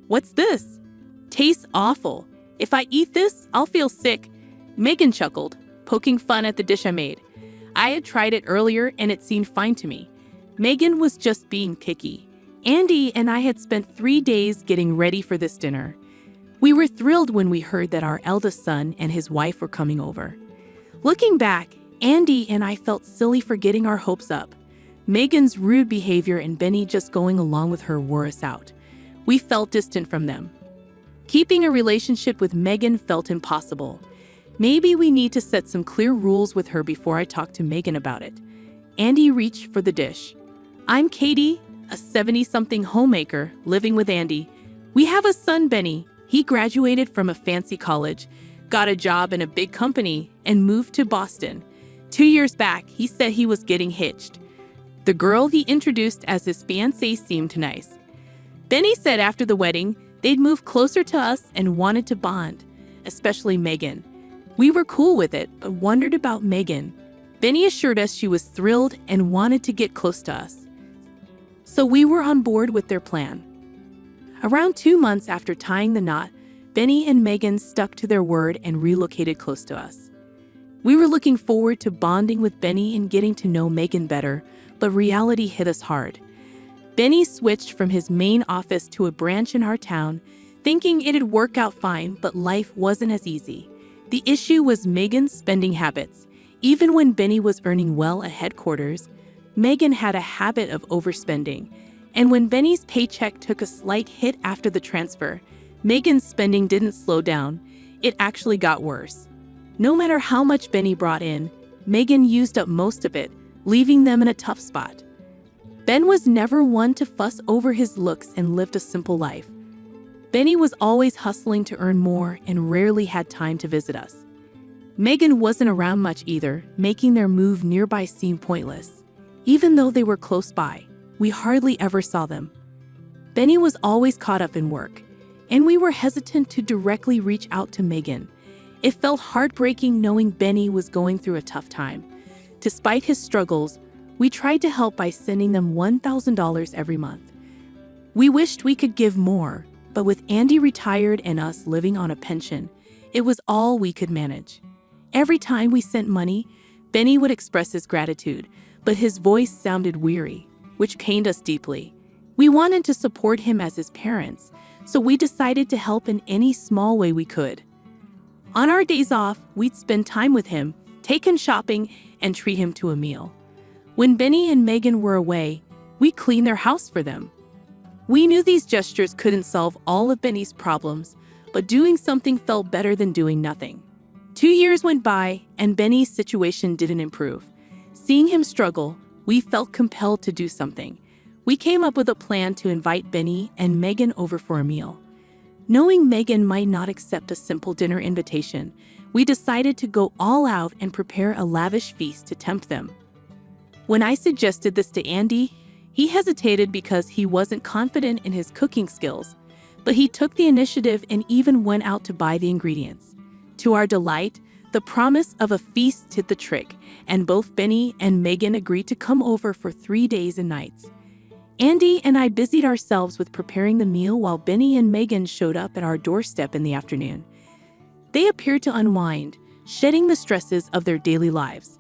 What's this? Tastes awful. If I eat this, I'll feel sick. Megan chuckled, poking fun at the dish I made. I had tried it earlier and it seemed fine to me. Megan was just being picky. Andy and I had spent 3 days getting ready for this dinner. We were thrilled when we heard that our eldest son and his wife were coming over. Looking back, Andy and I felt silly for getting our hopes up. Megan's rude behavior and Benny just going along with her wore us out. We felt distant from them. Keeping a relationship with Megan felt impossible. Maybe we need to set some clear rules with her before I talk to Megan about it. Andy reached for the dish. I'm Katie, a 70-something homemaker living with Andy. We have a son, Benny. He graduated from a fancy college, got a job in a big company, and moved to Boston. 2 years back, he said he was getting hitched. The girl he introduced as his fiancée seemed nice. Benny said after the wedding, they'd move closer to us and wanted to bond, especially Megan. We were cool with it, but wondered about Megan. Benny assured us she was thrilled and wanted to get close to us. So we were on board with their plan. Around 2 months after tying the knot, Benny and Megan stuck to their word and relocated close to us. We were looking forward to bonding with Benny and getting to know Megan better, but reality hit us hard. Benny switched from his main office to a branch in our town, thinking it'd work out fine, but life wasn't as easy. The issue was Megan's spending habits. Even when Benny was earning well at headquarters, Megan had a habit of overspending. And when Benny's paycheck took a slight hit after the transfer, Megan's spending didn't slow down. It actually got worse. No matter how much Benny brought in, Megan used up most of it, leaving them in a tough spot. Ben was never one to fuss over his looks and lived a simple life. Benny was always hustling to earn more and rarely had time to visit us. Megan wasn't around much either, making their move nearby seem pointless. Even though they were close by, we hardly ever saw them. Benny was always caught up in work, and we were hesitant to directly reach out to Megan. It felt heartbreaking knowing Benny was going through a tough time. Despite his struggles, we tried to help by sending them $1,000 every month. We wished we could give more, but with Andy retired and us living on a pension, it was all we could manage. Every time we sent money, Benny would express his gratitude, but his voice sounded weary, which pained us deeply. We wanted to support him as his parents, so we decided to help in any small way we could. On our days off, we'd spend time with him, take him shopping, and treat him to a meal. When Benny and Megan were away, we cleaned their house for them. We knew these gestures couldn't solve all of Benny's problems, but doing something felt better than doing nothing. 2 years went by, and Benny's situation didn't improve. Seeing him struggle, we felt compelled to do something. We came up with a plan to invite Benny and Megan over for a meal. Knowing Megan might not accept a simple dinner invitation, we decided to go all out and prepare a lavish feast to tempt them. When I suggested this to Andy, he hesitated because he wasn't confident in his cooking skills, but he took the initiative and even went out to buy the ingredients. To our delight, the promise of a feast did the trick, and both Benny and Megan agreed to come over for 3 days and nights. Andy and I busied ourselves with preparing the meal while Benny and Megan showed up at our doorstep in the afternoon. They appeared to unwind, shedding the stresses of their daily lives.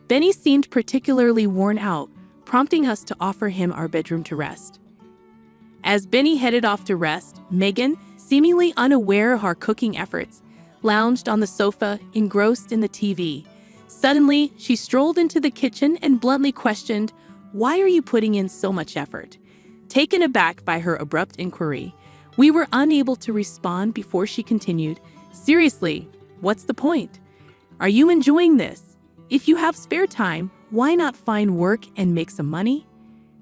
Benny seemed particularly worn out, prompting us to offer him our bedroom to rest. As Benny headed off to rest, Megan, seemingly unaware of our cooking efforts, lounged on the sofa, engrossed in the TV. Suddenly, she strolled into the kitchen and bluntly questioned, "Why are you putting in so much effort?" Taken aback by her abrupt inquiry, we were unable to respond before she continued, "Seriously, what's the point? Are you enjoying this? If you have spare time, why not find work and make some money?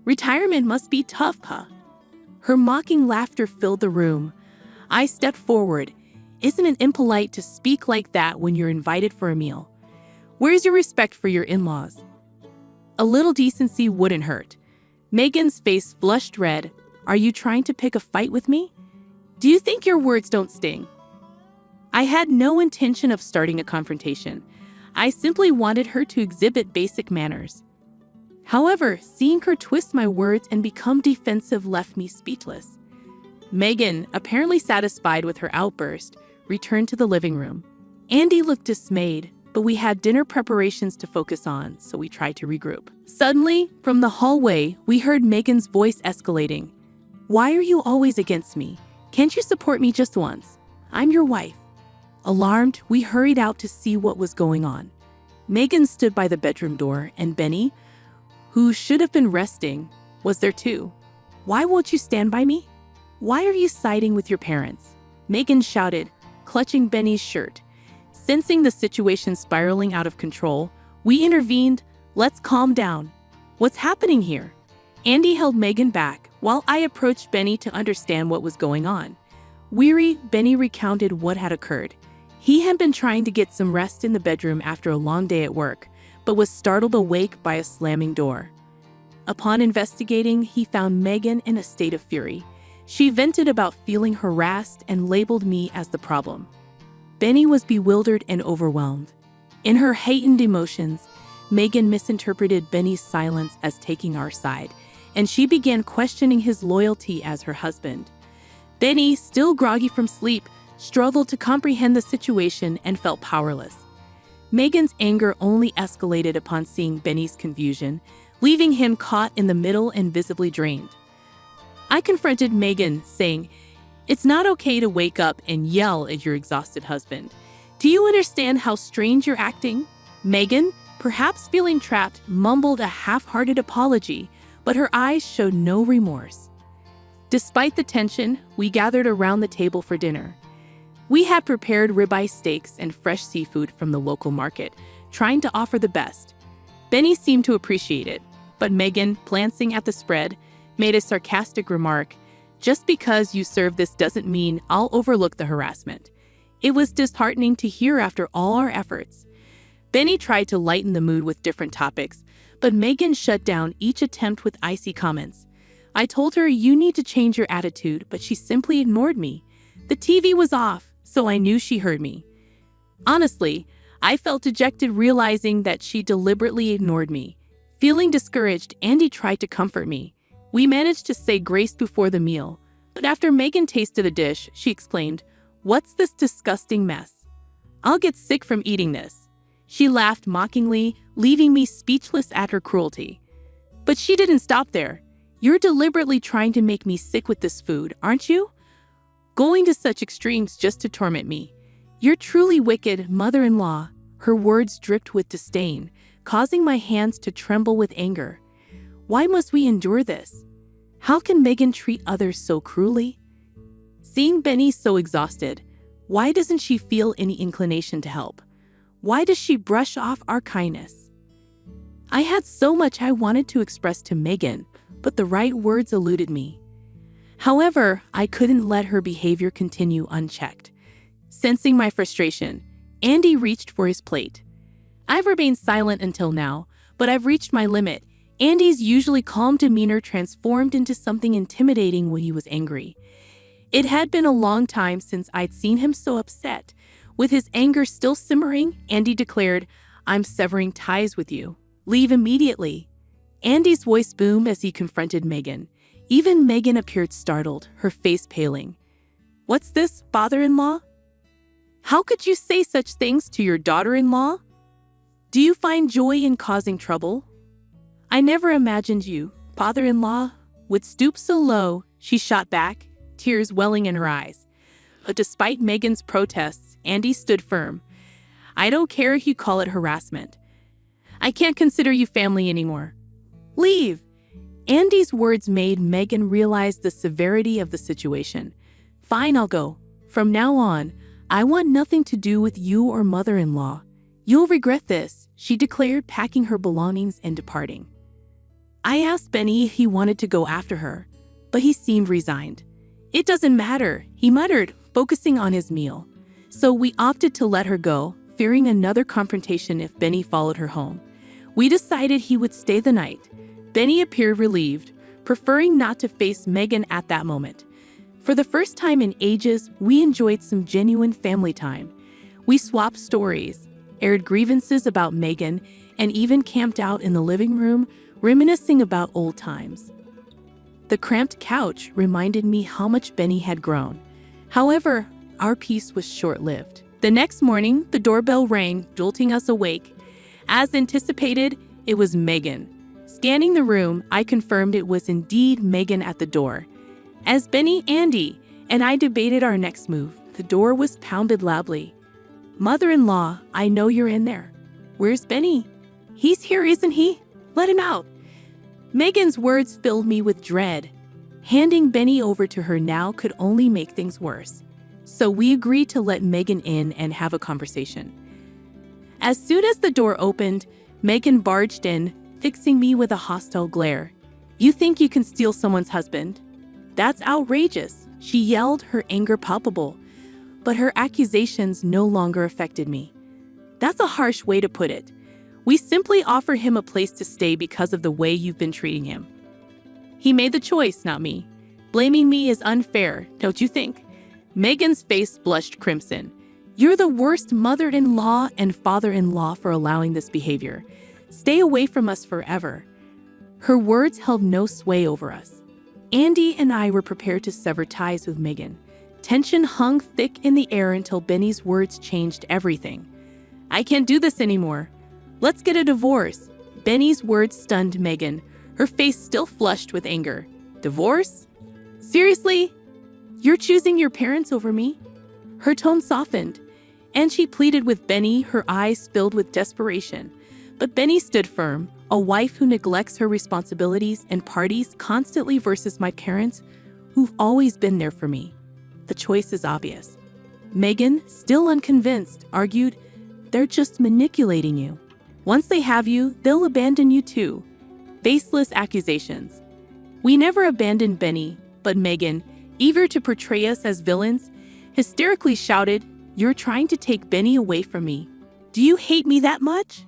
Retirement must be tough, huh?" Her mocking laughter filled the room. I stepped forward. Isn't it impolite to speak like that when you're invited for a meal? Where's your respect for your in-laws? A little decency wouldn't hurt. Megan's face flushed red. Are you trying to pick a fight with me? Do you think your words don't sting? I had no intention of starting a confrontation. I simply wanted her to exhibit basic manners. However, seeing her twist my words and become defensive left me speechless. Megan, apparently satisfied with her outburst, returned to the living room. Andy looked dismayed, but we had dinner preparations to focus on, so we tried to regroup. Suddenly, from the hallway, we heard Megan's voice escalating. "Why are you always against me? Can't you support me just once? I'm your wife." Alarmed, we hurried out to see what was going on. Megan stood by the bedroom door, and Benny, who should have been resting, was there too. "Why won't you stand by me? Why are you siding with your parents?" Megan shouted, clutching Benny's shirt. Sensing the situation spiraling out of control, we intervened. "Let's calm down. What's happening here?" Andy held Megan back while I approached Benny to understand what was going on. Weary, Benny recounted what had occurred. He had been trying to get some rest in the bedroom after a long day at work, but was startled awake by a slamming door. Upon investigating, he found Megan in a state of fury. She vented about feeling harassed and labeled me as the problem. Benny was bewildered and overwhelmed. In her heightened emotions, Megan misinterpreted Benny's silence as taking our side, and she began questioning his loyalty as her husband. Benny, still groggy from sleep, struggled to comprehend the situation and felt powerless. Megan's anger only escalated upon seeing Benny's confusion, leaving him caught in the middle and visibly drained. I confronted Megan, saying, "It's not okay to wake up and yell at your exhausted husband. Do you understand how strange you're acting?" Megan, perhaps feeling trapped, mumbled a half-hearted apology, but her eyes showed no remorse. Despite the tension, we gathered around the table for dinner. We had prepared ribeye steaks and fresh seafood from the local market, trying to offer the best. Benny seemed to appreciate it, but Megan, glancing at the spread, made a sarcastic remark, "Just because you serve this doesn't mean I'll overlook the harassment." It was disheartening to hear after all our efforts. Benny tried to lighten the mood with different topics, but Megan shut down each attempt with icy comments. I told her, "You need to change your attitude," but she simply ignored me. The TV was off, so I knew she heard me. Honestly, I felt dejected realizing that she deliberately ignored me. Feeling discouraged, Andy tried to comfort me. We managed to say grace before the meal, but after Megan tasted the dish, she exclaimed, "What's this disgusting mess? I'll get sick from eating this." She laughed mockingly, leaving me speechless at her cruelty. But she didn't stop there. "You're deliberately trying to make me sick with this food, aren't you? Going to such extremes just to torment me. You're truly wicked, mother-in-law." Her words dripped with disdain, causing my hands to tremble with anger. Why must we endure this? How can Megan treat others so cruelly? Seeing Benny so exhausted, why doesn't she feel any inclination to help? Why does she brush off our kindness? I had so much I wanted to express to Megan, but the right words eluded me. However, I couldn't let her behavior continue unchecked. Sensing my frustration, Andy reached for his plate. I've remained silent until now, but I've reached my limit. Andy's usually calm demeanor transformed into something intimidating when he was angry. It had been a long time since I'd seen him so upset. With his anger still simmering, Andy declared, "I'm severing ties with you. Leave immediately." Andy's voice boomed as he confronted Megan. Even Megan appeared startled, her face paling. "What's this, father-in-law? How could you say such things to your daughter-in-law? Do you find joy in causing trouble? I never imagined you, father-in-law, would stoop so low," she shot back, tears welling in her eyes. But despite Megan's protests, Andy stood firm. "I don't care if you call it harassment. I can't consider you family anymore. Leave." Andy's words made Megan realize the severity of the situation. "Fine, I'll go. From now on, I want nothing to do with you or mother-in-law. You'll regret this," she declared, packing her belongings and departing. I asked Benny if he wanted to go after her, but he seemed resigned. "It doesn't matter," he muttered, focusing on his meal. So we opted to let her go, fearing another confrontation if Benny followed her home. We decided he would stay the night. Benny appeared relieved, preferring not to face Megan at that moment. For the first time in ages, we enjoyed some genuine family time. We swapped stories, aired grievances about Megan, and even camped out in the living room, reminiscing about old times. The cramped couch reminded me how much Benny had grown. However, our peace was short-lived. The next morning, the doorbell rang, jolting us awake. As anticipated, it was Megan. Scanning the room, I confirmed it was indeed Megan at the door. As Benny, Andy, and I debated our next move, the door was pounded loudly. "Mother-in-law, I know you're in there. Where's Benny?" "He's here, isn't he? Let him out." Megan's words filled me with dread. Handing Benny over to her now could only make things worse. So we agreed to let Megan in and have a conversation. As soon as the door opened, Megan barged in, fixing me with a hostile glare. "You think you can steal someone's husband? That's outrageous," she yelled, her anger palpable. But her accusations no longer affected me. "That's a harsh way to put it. We simply offer him a place to stay because of the way you've been treating him. He made the choice, not me. Blaming me is unfair, don't you think?" Megan's face blushed crimson. "You're the worst mother-in-law and father-in-law for allowing this behavior. Stay away from us forever." Her words held no sway over us. Andy and I were prepared to sever ties with Megan. Tension hung thick in the air until Benny's words changed everything. "I can't do this anymore. Let's get a divorce." Benny's words stunned Megan, her face still flushed with anger. "Divorce? Seriously? You're choosing your parents over me?" Her tone softened, and she pleaded with Benny, her eyes filled with desperation. But Benny stood firm. A wife who neglects her responsibilities and parties constantly versus my parents, who've always been there for me. The choice is obvious. Megan, still unconvinced, argued, "They're just manipulating you. Once they have you, they'll abandon you too." Baseless accusations. We never abandoned Benny, but Megan, eager to portray us as villains, hysterically shouted, "You're trying to take Benny away from me. Do you hate me that much?"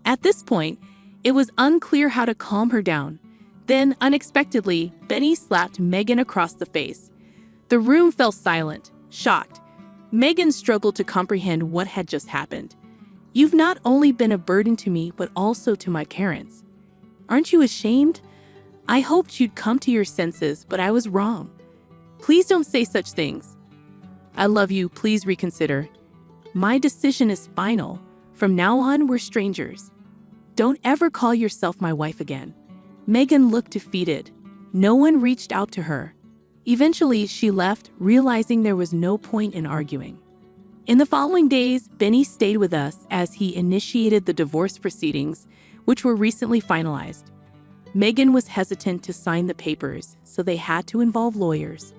At this point, it was unclear how to calm her down. Then, unexpectedly, Benny slapped Megan across the face. The room fell silent, shocked. Megan struggled to comprehend what had just happened. "You've not only been a burden to me, but also to my parents. Aren't you ashamed? I hoped you'd come to your senses, but I was wrong. Please don't say such things. I love you, please reconsider. My decision is final. From now on, we're strangers. Don't ever call yourself my wife again." Megan looked defeated. No one reached out to her. Eventually, she left, realizing there was no point in arguing. In the following days, Benny stayed with us as he initiated the divorce proceedings, which were recently finalized. Megan was hesitant to sign the papers, so they had to involve lawyers.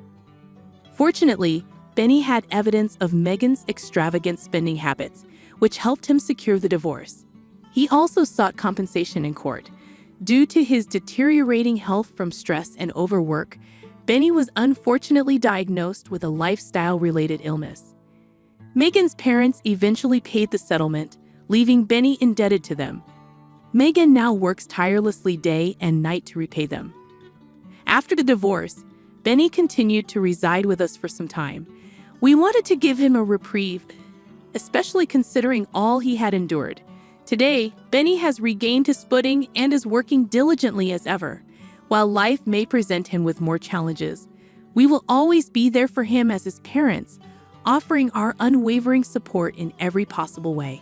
Fortunately, Benny had evidence of Megan's extravagant spending habits, which helped him secure the divorce. He also sought compensation in court. Due to his deteriorating health from stress and overwork, Benny was unfortunately diagnosed with a lifestyle-related illness. Megan's parents eventually paid the settlement, leaving Benny indebted to them. Megan now works tirelessly day and night to repay them. After the divorce, Benny continued to reside with us for some time. We wanted to give him a reprieve, especially considering all he had endured. Today, Benny has regained his footing and is working diligently as ever. While life may present him with more challenges, we will always be there for him as his parents, offering our unwavering support in every possible way.